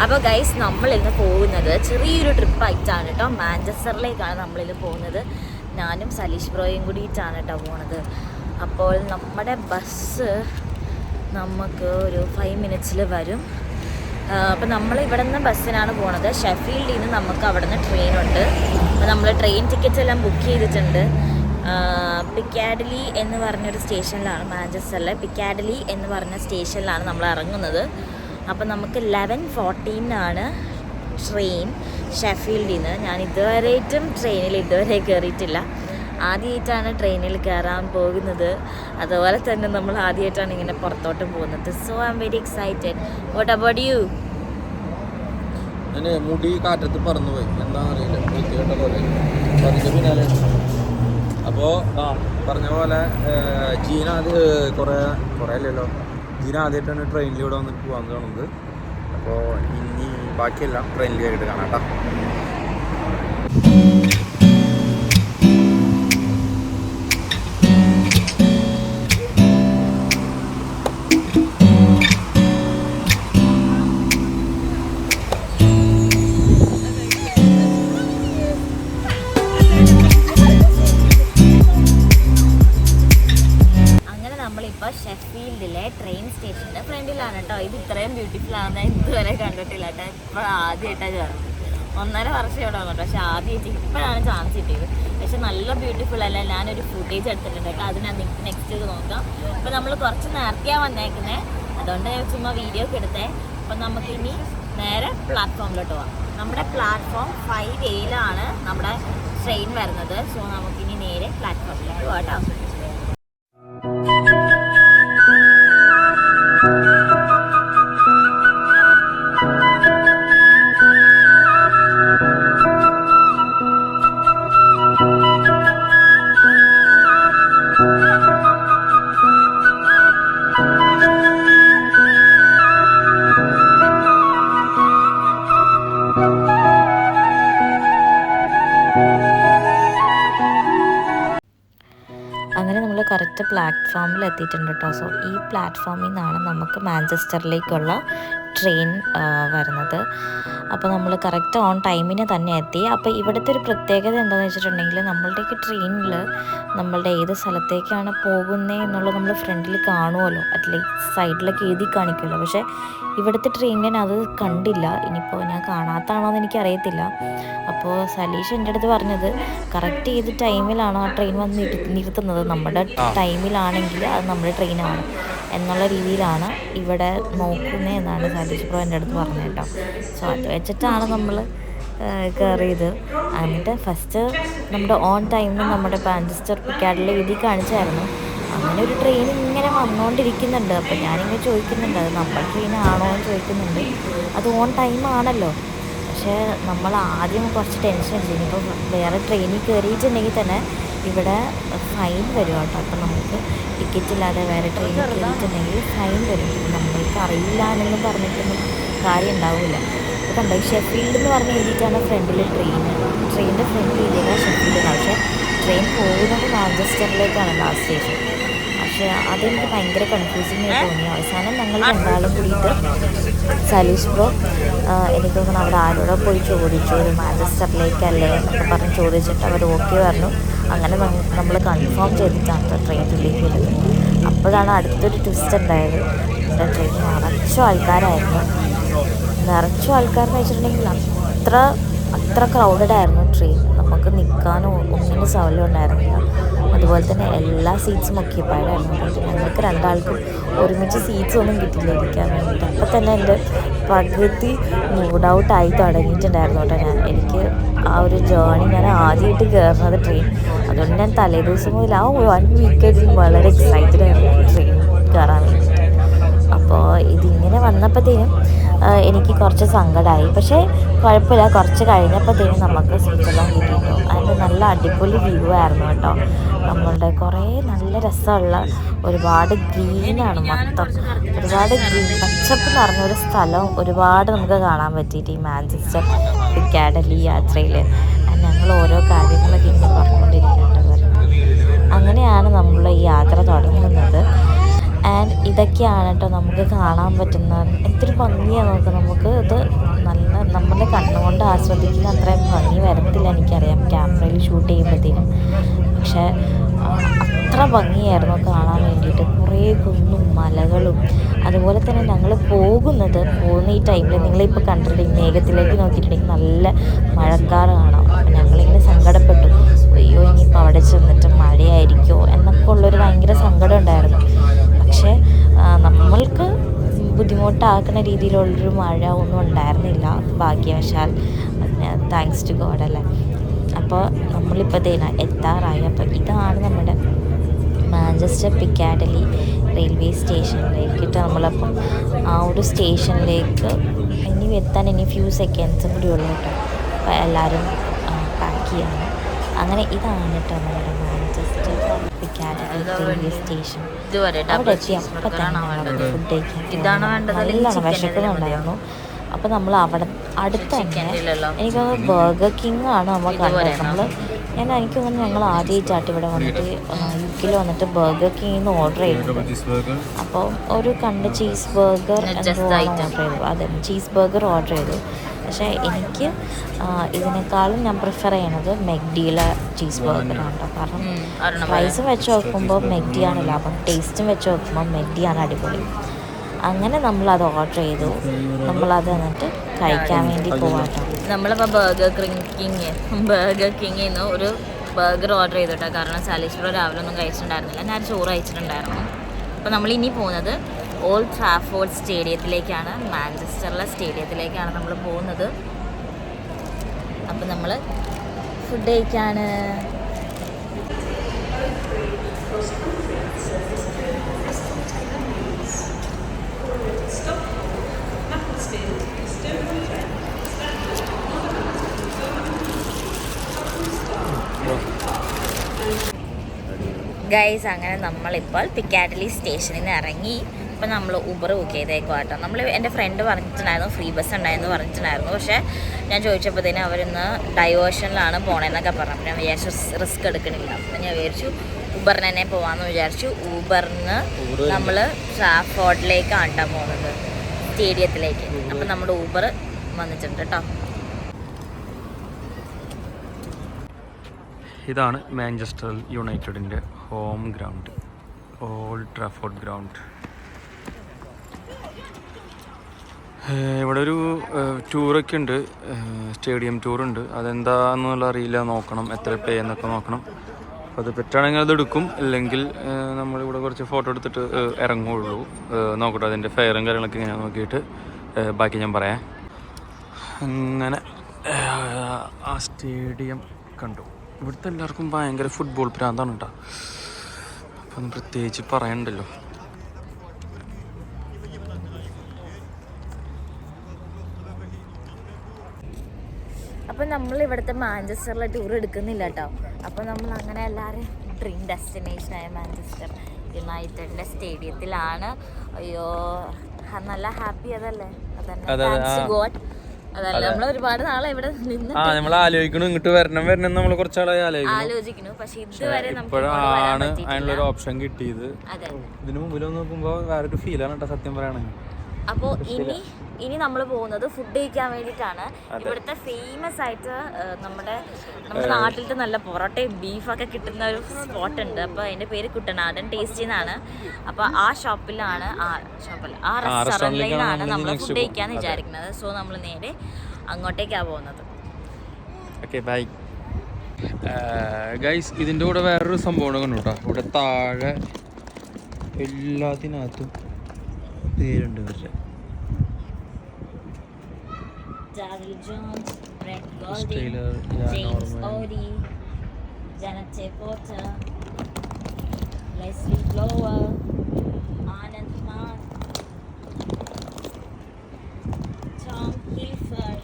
അപ്പോൾ ഗൈസ് നമ്മളിന്ന് പോകുന്നത് ചെറിയൊരു ട്രിപ്പായിട്ടാണ് കേട്ടോ. മാഞ്ചസ്റ്ററിലേക്കാണ് നമ്മളിന്ന് പോകുന്നത്. ഞാനും സലീഷ് ബ്രോയും കൂടിയിട്ടാണ് കേട്ടോ പോകുന്നത്. അപ്പോൾ നമ്മുടെ ബസ് നമുക്ക് ഒരു 5 മിനിറ്റ്സിൽ വരും. അപ്പോൾ നമ്മൾ ഇവിടെ നിന്ന് ബസ്സിനാണ് പോകുന്നത്. ഷെഫീൽഡിൽ നിന്ന് നമുക്ക് അവിടെ നിന്ന് ട്രെയിനുണ്ട്. അപ്പോൾ നമ്മൾ ട്രെയിൻ ടിക്കറ്റ്സ് എല്ലാം ബുക്ക് ചെയ്തിട്ടുണ്ട്. പിക്കാഡലി എന്ന് പറഞ്ഞൊരു സ്റ്റേഷനിലാണ്, മാഞ്ചസ്റ്ററിലെ പിക്കാഡലി എന്ന് പറഞ്ഞ സ്റ്റേഷനിലാണ് നമ്മൾ ഇറങ്ങുന്നത്. അപ്പോൾ നമുക്ക് 11:14 ട്രെയിൻ ഷെഫീൽഡിൽ നിന്ന്. ഞാൻ ട്രെയിനിൽ ഇതുവരെ കയറിയിട്ടില്ല. ആദ്യമായിട്ടാണ് ട്രെയിനിൽ കയറാൻ പോകുന്നത്. അതുപോലെ തന്നെ നമ്മൾ ആദ്യമായിട്ടാണ് ഇങ്ങനെ പുറത്തോട്ട് പോകുന്നത്. So I am very excited. What about you? മുടി കാറ്റത്ത് പറന്നു പോയി, എന്താണെന്നറിയില്ല. പിന്നാലെ അപ്പോൾ പറഞ്ഞ പോലെ ജീന കുറേ അല്ലല്ലോ, ജീന ആദ്യമായിട്ടാണ് ട്രെയിനിലൂടെ വന്നിട്ട് പോകാൻ കാണുന്നത്. അപ്പോൾ ഇനി ബാക്കിയെല്ലാം ട്രെയിനിൽ കയറിയിട്ട് കാണാം കേട്ടോ. ഷെഫീൽഡിലെ ട്രെയിൻ സ്റ്റേഷൻ്റെ ഫ്രണ്ടിലാണ് കേട്ടോ. ഇത് ഇത്രയും ബ്യൂട്ടിഫുൾ ആണെന്ന് ഇതുവരെ കണ്ടിട്ടില്ല കേട്ടോ. ഇപ്പോൾ ആദ്യമായിട്ടാണ് കയറുന്നത്. 1.5 വർഷം ഇവിടെ വന്നിട്ട്, പക്ഷേ ആദ്യമായിട്ട് ഇപ്പോഴാണ് ചാൻസ് കിട്ടിയത്. പക്ഷെ നല്ല ബ്യൂട്ടിഫുൾ അല്ല. ഞാനൊരു ഫുട്ടേജ് എടുത്തിട്ടുണ്ട് കേട്ടോ, അത് ഞാൻ നെക്സ്റ്റ് നോക്കാം. അപ്പോൾ നമ്മൾ കുറച്ച് നേരത്തെയാണ് വന്നേക്കുന്നത്, അതുകൊണ്ട് ഞാൻ ചുമ്മാ വീഡിയോ ഒക്കെ എടുത്തേ. അപ്പം നമുക്കിനി നേരെ പ്ലാറ്റ്ഫോമിലോട്ട് പോകാം. നമ്മുടെ പ്ലാറ്റ്ഫോം 5A നമ്മുടെ ട്രെയിൻ വരുന്നത്. സോ നമുക്കിനി നേരെ പ്ലാറ്റ്ഫോമിലോട്ട് പോകാം കേട്ടോ. അങ്ങനെ നമ്മൾ കറക്റ്റ് പ്ലാറ്റ്ഫോമിൽ എത്തിയിട്ടുണ്ട് കേട്ടോ. സോ ഈ പ്ലാറ്റ്ഫോമിൽ നിന്നാണ് നമുക്ക് മാഞ്ചസ്റ്ററിലേക്കുള്ള ട്രെയിൻ വരുന്നത്. അപ്പോൾ നമ്മൾ കറക്റ്റ് ഓൺ ടൈമിന് തന്നെ എത്തി. അപ്പോൾ ഇവിടുത്തെ ഒരു പ്രത്യേകത എന്താണെന്ന് വെച്ചിട്ടുണ്ടെങ്കിൽ, നമ്മളുടെയൊക്കെ ട്രെയിനിൽ നമ്മളുടെ ഏത് സ്ഥലത്തേക്കാണ് പോകുന്നത് എന്നുള്ളത് നമ്മൾ ഫ്രണ്ടിൽ കാണുമല്ലോ, അറ്റ്ലീസ്റ്റ് സൈഡിലൊക്കെ എഴുതി കാണിക്കുമല്ലോ. പക്ഷേ ഇവിടുത്തെ ട്രെയിൻ ഞാൻ അത് കണ്ടില്ല. ഇനിയിപ്പോൾ ഞാൻ കാണാത്താണോ എന്ന് എനിക്കറിയത്തില്ല. അപ്പോൾ സലീഷ് എൻ്റെ അടുത്ത് പറഞ്ഞത് കറക്റ്റ് ഏത് ടൈമിലാണോ ആ ട്രെയിൻ വന്ന് നിർത്തുന്നത്, നമ്മുടെ ടൈമിലാണെങ്കിൽ അത് നമ്മുടെ ട്രെയിനാണ് എന്നുള്ള രീതിയിലാണ് ഇവിടെ നോക്കുന്നത് എന്നാണ് സലീഷ് ബ്രോ എൻ്റെ അടുത്ത് പറഞ്ഞത് കേട്ടോ. സോ അത് വെച്ചിട്ടാണ് നമ്മൾ കയറിയത്. എന്നിട്ട് ഫസ്റ്റ് നമ്മുടെ ഓൺ ടൈമിൽ നമ്മുടെ മാഞ്ചസ്റ്റർ പിക്കാഡിലെ എഴുതി കാണിച്ചായിരുന്നു. അങ്ങനെ ഒരു ട്രെയിൻ ഇങ്ങനെ വന്നുകൊണ്ടിരിക്കുന്നുണ്ട്. അപ്പോൾ ഞാനിങ്ങനെ ചോദിക്കുന്നുണ്ട്, അത് നമ്മുടെ ട്രെയിനാണോ എന്ന് ചോദിക്കുന്നുണ്ട്. അത് ഓൺ ടൈം ആണല്ലോ. പക്ഷേ നമ്മൾ ആദ്യം കുറച്ച് ടെൻഷൻ അടിച്ചു. ഇനിയിപ്പോൾ വേറെ ട്രെയിനിൽ കയറിയിട്ടുണ്ടെങ്കിൽ തന്നെ ഇവിടെ ഫൈൻ വരും കേട്ടോ. അപ്പോൾ നമുക്ക് ടിക്കറ്റ് ഇല്ലാതെ വേറെ ട്രെയിനിൽ കയറിയിട്ടുണ്ടെങ്കിൽ ഫൈൻ വരും. നമ്മൾക്ക് അറിയില്ല എന്നൊന്നും പറഞ്ഞിട്ടൊന്നും കാര്യം ഉണ്ടാവില്ല. അപ്പോൾ കണ്ടോ, ഷെഫീൽഡ് എന്ന് പറഞ്ഞ് എഴുതിയിട്ടാണ് ഫ്രണ്ടിൽ ട്രെയിനിൻ്റെ ഫ്രണ്ടിൽ എഴുതിയാണ് ഷെഫീൽഡിനാണ്. പക്ഷേ ട്രെയിൻ പോകുന്നത് മാഞ്ചസ്റ്ററിലേക്കാണ് ലാസ്റ്റ് സ്റ്റേഷൻ. പക്ഷേ അതെനിക്ക് ഭയങ്കര കൺഫ്യൂസിങ് ആയി തോന്നി. അവസാനം ഞങ്ങൾ രണ്ടാളും കൂടിയിട്ട് സലീഷ് ബ്രോ എനിക്ക് തോന്നുന്നു അവിടെ ആരോടെ പോയി ചോദിച്ചു, ഒരു മാഞ്ചസ്റ്ററിലേക്കല്ലേ എന്നൊക്കെ പറഞ്ഞ് ചോദിച്ചിട്ട് അവർ ഓക്കെ പറഞ്ഞു. അങ്ങനെ നമ്മൾ കൺഫേം ചെയ്തിട്ടാണ് ട്രെയിൻ റിലീഫ് ചെയ്തത്. അപ്പോഴാണ് അടുത്തൊരു ട്വിസ്റ്റ് ഉണ്ടായത്. എൻ്റെ ട്രെയിൻ നിറച്ചും ആൾക്കാരായിരുന്നു. നിറച്ചും ആൾക്കാരെന്ന് വെച്ചിട്ടുണ്ടെങ്കിൽ അത്ര ക്രൗഡഡ് ആയിരുന്നു ട്രെയിൻ. നമുക്ക് നിൽക്കാനോ ഒന്നിനും സൗകര്യം ഉണ്ടായിരുന്നില്ല. അതുപോലെ തന്നെ എല്ലാ സീറ്റ്സും ഒക്യുപ്പൈഡ് ആയിരുന്നു. ഞങ്ങൾക്ക് രണ്ടാൾക്കും ഒരുമിച്ച് സീറ്റ്സ് ഒന്നും കിട്ടില്ല ഇരിക്കാൻ വേണ്ടിയിട്ട്. അപ്പോൾ തന്നെ എൻ്റെ പകുതി മൂഡ് ഔട്ടായി തുടങ്ങിയിട്ടുണ്ടായിരുന്നു കേട്ടോ. എനിക്ക് ആ ഒരു ജേണി ഞാൻ ആദ്യമായിട്ട് കയറുന്നത് ട്രെയിൻ. അതുകൊണ്ട് ഞാൻ തലേദിവസം മുതൽ ആ 1 വീക്കായിട്ട് വളരെ എക്സൈറ്റഡ് ആയിരുന്നു ട്രെയിൻ കയറാൻ വേണ്ടിയിട്ട്. അപ്പോൾ ഇതിങ്ങനെ വന്നപ്പോഴത്തേനും എനിക്ക് കുറച്ച് സങ്കടമായി. പക്ഷേ കുഴപ്പമില്ല, കുറച്ച് കഴിഞ്ഞപ്പോഴത്തേനും നമുക്ക് സീറ്റെല്ലാം കിട്ടിയിട്ടു. അതിൻ്റെ നല്ല അടിപൊളി വ്യൂ ആയിരുന്നു കേട്ടോ. നമ്മളുടെ കുറേ നല്ല രസമുള്ള ഒരുപാട് ഗ്രീനാണ് മൊത്തം. ഒരുപാട് പച്ചപ്പ് നിറഞ്ഞൊരു സ്ഥലം ഒരുപാട് നമുക്ക് കാണാൻ പറ്റിയിട്ട് ഈ മാഞ്ചസ്റ്റർ പിക്കാഡലി യാത്രയിൽ. ഞങ്ങൾ ഓരോ കാര്യങ്ങളൊക്കെ ഇങ്ങനെ പറഞ്ഞുകൊണ്ടിരിക്കേണ്ടത്. അങ്ങനെയാണ് നമ്മൾ ഈ യാത്ര തുടങ്ങുന്നത്. ആൻഡ് ഇതൊക്കെയാണ് കേട്ടോ നമുക്ക് കാണാൻ പറ്റുന്ന. എന്തൊരു ഭംഗിയാണ് നമുക്ക് ഇത് നമ്മളെ കണ്ണുകൊണ്ട് ആസ്വദിക്കുന്ന അത്രയും ഭംഗി വരത്തില്ല എനിക്കറിയാം ക്യാമറയിൽ ഷൂട്ട് ചെയ്യുമ്പോഴത്തേനും. പക്ഷേ അത്ര ഭംഗിയായിരുന്നു കാണാൻ വേണ്ടിയിട്ട്. കുറേ കുന്നും മലകളും, അതുപോലെ തന്നെ ഞങ്ങൾ പോകുന്ന ഈ ടൈമിൽ നിങ്ങളിപ്പോൾ കണ്ടിട്ടുണ്ടെങ്കിൽ മേഘത്തിലേക്ക് നോക്കിയിട്ടുണ്ടെങ്കിൽ നല്ല മഴക്കാറ് കാണാം. അപ്പം ഞങ്ങളിങ്ങനെ സങ്കടപ്പെട്ടു, അയ്യോ ഇനിയിപ്പോൾ അവിടെ ചെന്നിട്ട് മഴയായിരിക്കുമോ എന്നൊക്കെ ഉള്ളൊരു ഭയങ്കര സങ്കടം ഉണ്ടായിരുന്നു. പക്ഷേ നമ്മൾക്ക് ബുദ്ധിമുട്ടാക്കുന്ന രീതിയിലുള്ളൊരു മഴ ഒന്നും ഉണ്ടായിരുന്നില്ല ഭാഗ്യവശാൽ. താങ്ക്സ് ടു ഗോഡ് അല്ലേ. അപ്പോൾ നമ്മളിപ്പോൾ എത്താറായി. അപ്പോൾ ഇതാണ് നമ്മുടെ മാഞ്ചസ്റ്റർ പിക്കാഡലി റെയിൽവേ സ്റ്റേഷനിലേക്കിട്ട് നമ്മളപ്പം ആ ഒരു സ്റ്റേഷനിലേക്ക് ഇനി എത്താൻ ഇനി ഫ്യൂ സെക്കൻഡ്സും കൂടി ഉള്ളൂ കേട്ടോ. അപ്പോൾ എല്ലാവരും പാക്ക് ചെയ്യണം. അങ്ങനെ ഇതാണ് കേട്ടോ നമ്മുടെ മാഞ്ചസ്റ്റർ പിക്കാഡലി റെയിൽവേ സ്റ്റേഷൻ. അവിടെ എത്തി അപ്പം തന്നെ ഫുഡ് കഴിക്കാൻ നല്ലോണം വിശക്കുന്നുണ്ടായിരുന്നു. അപ്പോൾ നമ്മൾ അവിടെ അടുത്ത് തന്നെ എനിക്കത് ബർഗർ കിങ് ആണ് നമ്മൾ കണ്ടത്. എനിക്ക് തോന്നുന്നു ഞങ്ങൾ ആദ്യമായിട്ടായിട്ട് ഇവിടെ വന്നിട്ട് UK വന്നിട്ട് ബർഗർ കിങ്ങിന്ന് ഓർഡർ ചെയ്തത്. അപ്പോൾ ഒരു ചീസ് ബർഗർ ഓർഡർ ചെയ്തു. അതെ, ചീസ് ബർഗർ ഓർഡർ ചെയ്തു. പക്ഷേ എനിക്ക് ഇതിനേക്കാളും ഞാൻ പ്രിഫർ ചെയ്യണത് മെക്ഡിയിലെ ചീസ് ബർഗറാണ് കേട്ടോ. കാരണം പ്രൈസും വെച്ച് നോക്കുമ്പോൾ മെക്ഡിയാണ് ലാഭം, ടേസ്റ്റും വെച്ച് നോക്കുമ്പോൾ മെക്ഡിയാണ് അടിപൊളി. അങ്ങനെ നമ്മളത് ഓർഡർ ചെയ്തു. നമ്മളത് എന്നിട്ട് കഴിക്കാൻ വേണ്ടി പോവാട്ടോ. നമ്മളിപ്പോൾ ബർഗർ കിങ്ങിൽ നിന്ന് ഒരു ബർഗർ ഓർഡർ ചെയ്തിട്ടോ. കാരണം സാലിസ്ബറോ രാവിലെ ഒന്നും കഴിച്ചിട്ടുണ്ടായിരുന്നില്ല, ഞാൻ ചോറ് കഴിച്ചിട്ടുണ്ടായിരുന്നു. അപ്പോൾ നമ്മളിനി പോകുന്നത് ഓൾഡ് ട്രാഫോർഡ് സ്റ്റേഡിയത്തിലേക്കാണ്, മാഞ്ചസ്റ്ററിലെ സ്റ്റേഡിയത്തിലേക്കാണ് നമ്മൾ പോകുന്നത്. അപ്പം നമ്മൾ ഫുഡ് കഴിക്കാണ്. ഗൈസ്, അങ്ങനെ നമ്മളിപ്പോൾ പിക്കാഡലി സ്റ്റേഷനിൽ നിന്ന് ഇറങ്ങി. ഇപ്പം നമ്മൾ ഊബർ ബുക്ക് ചെയ്തേക്കും കേട്ടോ. എൻ്റെ ഫ്രണ്ട് പറഞ്ഞിട്ടുണ്ടായിരുന്നു ഫ്രീ ബസ് ഉണ്ടായിരുന്നു പറഞ്ഞിട്ടുണ്ടായിരുന്നു. പക്ഷേ ഞാൻ ചോദിച്ചപ്പോഴത്തേനും അവരിന്ന് ഡൈവേർഷനിലാണ് പോണേന്നൊക്കെ പറഞ്ഞു. അപ്പം ഞാൻ വിചാരിച്ചു റിസ്ക് എടുക്കണില്ല. അപ്പം ഞാൻ വിചാരിച്ചു ഊബറിന് തന്നെ പോകാമെന്ന് വിചാരിച്ചു. ഊബറിന് നമ്മൾ ട്രാഫോർഡിലേക്കാണ് കേട്ടോ പോകുന്നത്, സ്റ്റേഡിയത്തിലേക്ക്. അപ്പം നമ്മുടെ ഊബർ വന്നിട്ടുണ്ട് കേട്ടോ. ഇതാണ് മാഞ്ചസ്റ്റർ യുണൈറ്റഡിൻ്റെ home ground, Old Trafford ground. ഇവിടെ ഒരു ടൂറൊക്കെ ഉണ്ട്, സ്റ്റേഡിയം ടൂറുണ്ട്. അതെന്താണെന്നുള്ള അറിയില്ല, നോക്കണം എത്ര പേ എന്നൊക്കെ നോക്കണം. അപ്പോൾ അത് പറ്റുകയാണെങ്കിൽ അത് എടുക്കും, ഇല്ലെങ്കിൽ നമ്മളിവിടെ കുറച്ച് ഫോട്ടോ എടുത്തിട്ട് ഇറങ്ങുള്ളൂ. നോക്കട്ടെ അതിൻ്റെ ഫെയറും കാര്യങ്ങളൊക്കെ ഇങ്ങനെ നോക്കിയിട്ട് ബാക്കി ഞാൻ പറയാം. അങ്ങനെ ആ സ്റ്റേഡിയം കണ്ടു. ഇവിടുത്തെ എല്ലാവർക്കും ഭയങ്കര ഫുട്ബോൾ പ്രാന്താണ് കേട്ടോ. അപ്പം പ്രത്യേകിച്ച് പറയണ്ടല്ലോ. അപ്പം നമ്മൾ ഇവിടുത്തെ മാഞ്ചസ്റ്ററിലെ ടൂർ എടുക്കുന്നില്ല കേട്ടോ. അപ്പം നമ്മൾ അങ്ങനെ എല്ലാവരും ഡ്രീം ഡെസ്റ്റിനേഷനായ മാഞ്ചസ്റ്റർ യുണൈറ്റഡിൻ്റെ സ്റ്റേഡിയത്തിലാണ്. അയ്യോ നല്ല ഹാപ്പി അതല്ലേ, അതന്നെ ഗോഡ്. അതല്ല നമ്മൾ ഒരുപാട് നാളെ ഇവിടെ നിന്ന് നമ്മൾ ആലോചിക്കണു ഇങ്ങോട്ട് വരണം നമ്മൾ കുറച്ചാളായി ആലോചിക്കുന്നു. പക്ഷെ ഇതുവരെ ഇപ്പോഴാണ് അതിനുള്ളൊരു ഓപ്ഷൻ കിട്ടിയത്. ഇതിനു മുമ്പിൽ നോക്കുമ്പോൾ വേറൊരു ഫീലാണ് കേട്ടോ സത്യം പറയുകയാണെങ്കിൽ. അപ്പോൾ ഇനി നമ്മൾ പോകുന്നത് ഫുഡ് കഴിക്കാൻ വേണ്ടിയിട്ടാണ്. ഇവിടുത്തെ ഫേമസ് ആയിട്ട് നമ്മുടെ നാട്ടിലത്തെ നല്ല പൊറോട്ടയും ബീഫൊക്കെ കിട്ടുന്ന ഒരു സ്പോട്ട് ഉണ്ട്. അപ്പോൾ അതിൻ്റെ പേര് കുട്ടനാടൻ ടേസ്റ്റി എന്നാണ്. അപ്പോൾ ആ റെസ്റ്റോറൻറ്റിലേക്കാണ് നമ്മൾ ഫുഡ് കഴിക്കാമെന്ന് വിചാരിക്കുന്നത്. സോ നമ്മൾ നേരെ അങ്ങോട്ടേക്കാണ് പോകുന്നത്. Okay bye guys. ഇതിൻ്റെ കൂടെ വേറൊരു സംഭവം കണ്ടു കേട്ടോ. ഇവിടെ താഴെ എല്ലാത്തിനകത്തും പേരുണ്ട് ഇവരുടെ. Daryl Jones, Brett Golding, James Odie, Janet Potter, Leslie Glover, Anand Maan, Tom Clifford.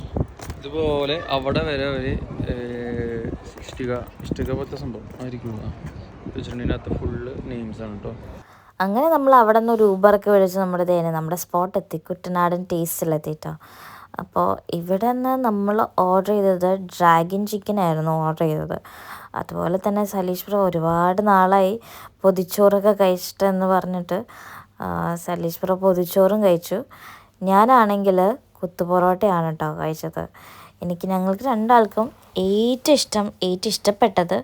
ഇതുപോലെ അവിടെ വരെ ഒരു ഇഷ്ടിക പോലത്തെ സംഭവം ആയിരിക്കും വെച്ചിട്ടുണ്ടെങ്കിൽ ഫുള്ള് നെയിംസ് ആണ് കേട്ടോ. അങ്ങനെ നമ്മൾ അവിടെ നിന്ന് ഒരു ഊബറൊക്കെ വിളിച്ച് നമ്മുടെ സ്പോട്ട് എത്തി, കുട്ടനാടൻ ടേസ്റ്റിലെത്തിട്ടോ. അപ്പോൾ ഇവിടെ നിന്ന് നമ്മൾ ഓർഡർ ചെയ്തത് ഡ്രാഗൺ ചിക്കൻ ആയിരുന്നു ഓർഡർ ചെയ്തത്. അതുപോലെ തന്നെ സലീഷ് ബ്രോ ഒരുപാട് നാളായി പൊതിച്ചോറൊക്കെ കഴിച്ചിട്ടെന്ന് പറഞ്ഞിട്ട് സലീഷ് ബ്രോ പൊതിച്ചോറും കഴിച്ചു. ഞാനാണെങ്കിൽ കുത്തുപൊറോട്ടയാണ് കേട്ടോ കഴിച്ചത്. ഞങ്ങൾക്ക് രണ്ടാൾക്കും ഏറ്റവും ഇഷ്ടപ്പെട്ടത്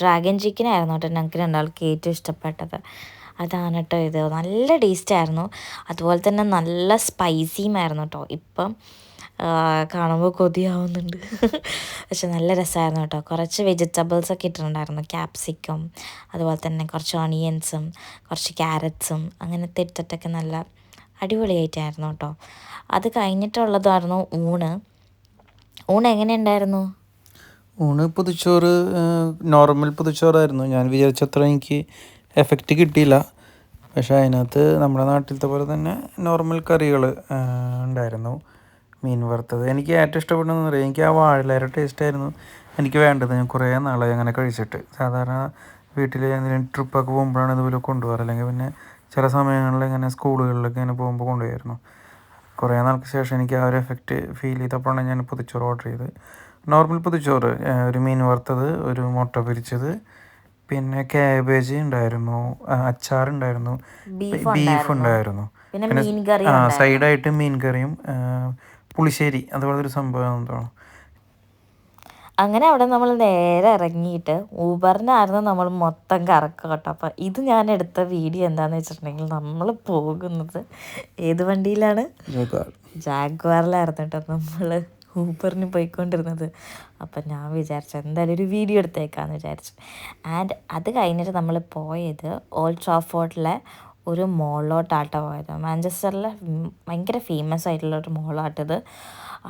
ഡ്രാഗൺ ചിക്കൻ ആയിരുന്നു കേട്ടോ. ഞങ്ങൾക്ക് രണ്ടാൾക്ക് ഏറ്റവും ഇഷ്ടപ്പെട്ടത് അതാണ് കേട്ടോ. ഇത് നല്ല ടേസ്റ്റായിരുന്നു, അതുപോലെ തന്നെ നല്ല സ്പൈസിയുമായിരുന്നു കേട്ടോ. ഇപ്പം കാണുമ്പോൾ കൊതിയാവുന്നുണ്ട്. പക്ഷെ നല്ല രസമായിരുന്നു കേട്ടോ. കുറച്ച് വെജിറ്റബിൾസൊക്കെ ഇട്ടിട്ടുണ്ടായിരുന്നു, ക്യാപ്സിക്കം, അതുപോലെ തന്നെ കുറച്ച് ഓണിയൻസും കുറച്ച് ക്യാരറ്റ്സും അങ്ങനത്തെ ഇട്ടിട്ടൊക്കെ നല്ല അടിപൊളിയായിട്ടായിരുന്നു കേട്ടോ. അത് കഴിഞ്ഞിട്ടുള്ളതായിരുന്നു ഊണ് എങ്ങനെയുണ്ടായിരുന്നു? ഊണ് പൊതിച്ചോറ്, നോർമൽ പൊതിച്ചോറായിരുന്നു. ഞാൻ വിചാരിച്ചത്ര എനിക്ക് എഫക്റ്റ് കിട്ടിയില്ല. പക്ഷേ അതിനകത്ത് നമ്മുടെ നാട്ടിലത്തെ പോലെ തന്നെ നോർമൽ കറികൾ ഉണ്ടായിരുന്നു. മീൻ വറുത്തത് എനിക്ക് ഏറ്റവും ഇഷ്ടപ്പെട്ടതെന്ന് പറയാം, എനിക്ക് ആ വാഴയിലയുടെ ടേസ്റ്റായിരുന്നു എനിക്ക് വേണ്ടത്. ഞാൻ കുറേ നാളായി അങ്ങനെ കഴിച്ചിട്ട്. സാധാരണ വീട്ടിൽ എന്തെങ്കിലും ട്രിപ്പൊക്കെ പോകുമ്പോഴാണ് ഇതുപോലെ കൊണ്ടുപോകാറ്, അല്ലെങ്കിൽ പിന്നെ ചില സമയങ്ങളിൽ ഇങ്ങനെ സ്കൂളുകളിലൊക്കെ ഇങ്ങനെ പോകുമ്പോൾ കൊണ്ടുപോയായിരുന്നു. കുറേ നാൾക്ക് ശേഷം എനിക്ക് ആ ഒരു എഫക്റ്റ് ഫീൽ ചെയ്തപ്പോഴാണ് ഞാൻ പൊതിച്ചോറ് ഓർഡർ ചെയ്തത്. നോർമൽ പൊതിച്ചോറ്, ഒരു മീൻ വറുത്തത്, ഒരു മുട്ട പൊരിച്ചത്, പിന്നെ കാബേജ് ഉണ്ടായിരുന്നു, അച്ചാറുണ്ടായിരുന്നു, ബീഫ് ഉണ്ടായിരുന്നു, പിന്നെ സൈഡായിട്ട് മീൻ കറിയും പുളിശ്ശേരി അതുപോലത്തെ ഒരു സംഭവം തോന്നുന്നു. അങ്ങനെ അവിടെ നമ്മൾ നേരെ ഇറങ്ങിയിട്ട് ഊബറിനായിരുന്നു നമ്മൾ മൊത്തം കറക്കം കേട്ടോ. അപ്പം ഇത് ഞാൻ എടുത്ത വീഡിയോ എന്താണെന്ന് വെച്ചിട്ടുണ്ടെങ്കിൽ, നമ്മൾ പോകുന്നത് ഏത് വണ്ടിയിലാണ്? ജാഗ്വാറിലായിരുന്നു കേട്ടോ നമ്മൾ ഊബറിന് പോയിക്കൊണ്ടിരുന്നത്. അപ്പം ഞാൻ വിചാരിച്ചു എന്തായാലും ഒരു വീഡിയോ എടുത്തേക്കാന്ന് വിചാരിച്ചു. ആൻഡ് അത് കഴിഞ്ഞിട്ട് നമ്മൾ പോയത് ഓൾഡ് ട്രാഫോർഡിലെ ഒരു മോളിലോട്ടാട്ടോ പോയത്. മാഞ്ചസ്റ്ററിലെ ഭയങ്കര ഫേമസ് ആയിട്ടുള്ളൊരു മോളാട്ടത്.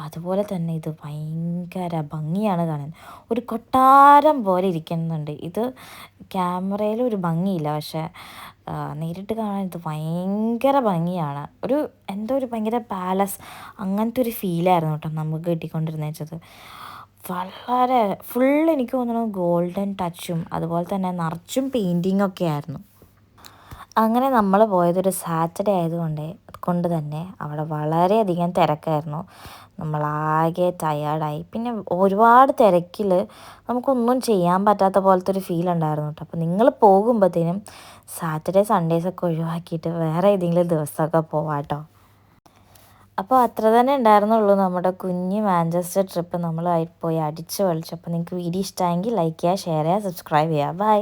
അതുപോലെ തന്നെ ഇത് ഭയങ്കര ഭംഗിയാണ് കാണാൻ, ഒരു കൊട്ടാരം പോലെ ഇരിക്കുന്നുണ്ട്. ഇത് ക്യാമറയിൽ ഒരു ഭംഗിയില്ല, പക്ഷേ നേരിട്ട് കാണാൻ ഇത് ഭയങ്കര ഭംഗിയാണ്. ഒരു ഭയങ്കര പാലസ് അങ്ങനത്തെ ഒരു ഫീലായിരുന്നു കേട്ടോ നമുക്ക് കിട്ടിക്കൊണ്ടിരുന്നത്. വളരെ എനിക്ക് തോന്നുന്നു ഗോൾഡൻ ടച്ചും അതുപോലെ തന്നെ നിറച്ചും പെയിൻറ്റിങ്ങൊക്കെ ആയിരുന്നു. അങ്ങനെ നമ്മൾ പോയതൊരു സാറ്റർഡേ കൊണ്ട് തന്നെ അവിടെ വളരെയധികം തിരക്കായിരുന്നു. നമ്മളാകെ ടയേർഡായി. പിന്നെ ഒരുപാട് തിരക്കിൽ നമുക്കൊന്നും ചെയ്യാൻ പറ്റാത്ത പോലത്തെ ഒരു ഫീൽ ഉണ്ടായിരുന്നു കേട്ടോ. അപ്പോൾ നിങ്ങൾ പോകുമ്പോഴത്തേനും സാറ്റർഡേ സൺഡേസൊക്കെ ഒഴിവാക്കിയിട്ട് വേറെ ഏതെങ്കിലും ദിവസമൊക്കെ പോവാട്ടോ. അപ്പോൾ അത്ര തന്നെ ഉണ്ടായിരുന്നുള്ളൂ നമ്മുടെ കുഞ്ഞ് മാഞ്ചസ്റ്റർ ട്രിപ്പ്. നമ്മൾ പോയി അടിച്ച് പൊളിച്ചു. അപ്പോൾ നിങ്ങൾക്ക് വീഡിയോ ഇഷ്ടമായെങ്കിൽ ലൈക്ക് ചെയ്യുക, ഷെയർ ചെയ്യുക, സബ്സ്ക്രൈബ് ചെയ്യുക. ബൈ.